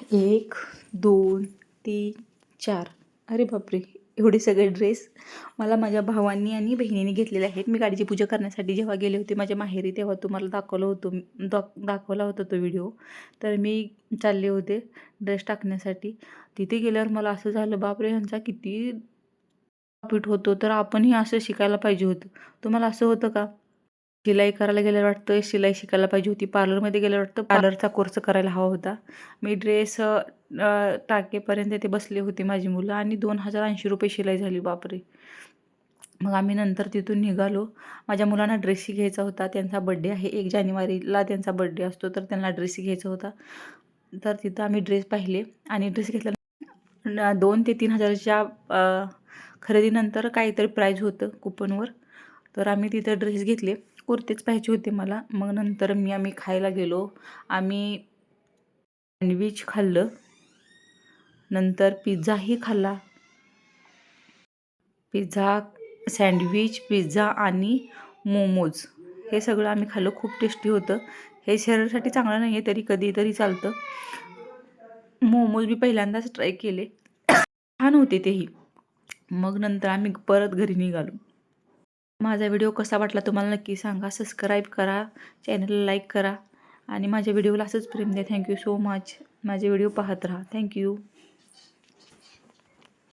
1 2 3 4 अरे बापरे, एवढे सगळे ड्रेस मला माझ्या भावांनी आणि बहिणीने घेतलेले आहेत. मी गाडीची पूजा करण्यासाठी जेव्हा गेले होते माझ्या माहेरी, तेव्हा तुम्हाला दाखवला होता तो व्हिडिओ. तर मी चालले होते ड्रेस टाकण्यासाठी. तिथे गेल्यावर मला असं झालं, बापरे ह्यांचा किती प्रॉफिट होतो, तर आपणही असं शिकायला पाहिजे होतं. तुम्हाला असं होतं का? शिलाई करायला गेल्यावर वाटतं शिलाई शिकायला पाहिजे होती. पार्लरमध्ये गेल्यावर वाटतं पार्लरचा कोर्स करायला हवा होता. मी ड्रेस टाकेपर्यंत ते बसले होते माझी मुलं आणि 2080 रुपये शिलाई झाली. बापरे. मग आम्ही नंतर तिथून निघालो. माझ्या मुलांना ड्रेसही घ्यायचा होता. त्यांचा बड्डे आहे, 1 जानेवारीला त्यांचा बड्डे असतो, तर त्यांना ड्रेसही घ्यायचा होता. तर तिथं आम्ही ड्रेस पाहिले आणि ड्रेस घेतला. 2 ते 3 हजाराच्या खरेदीनंतर काहीतरी प्राईज होतं कुपनवर. तर आम्ही तिथं ड्रेस घेतले. कुर्तेच पाहिजे होते मला. मग नंतर आम्ही खायला गेलो. आम्ही सँडविच खाल्लं, नंतर पिझ्झाही खाल्ला. सँडविच, पिझ्झा आणि मोमोज हे सगळं आम्ही खाल्लं. खूप टेस्टी होतं. हे शरीरासाठी चांगलं नाही आहे, तरी कधीतरी चालतं. मोमोज मी पहिल्यांदाच ट्राय केले, छान होते तेही. मग नंतर आम्ही परत घरी निघालो. माझा व्हिडिओ कसा वाटला तुम्हाला नक्की सांगा. सबस्क्राईब करा, चॅनलला लाईक करा आणि माझ्या व्हिडिओला असंच प्रेम द्या. Thank you so much. माझे व्हिडिओ पाहत राहा. थँक्यू.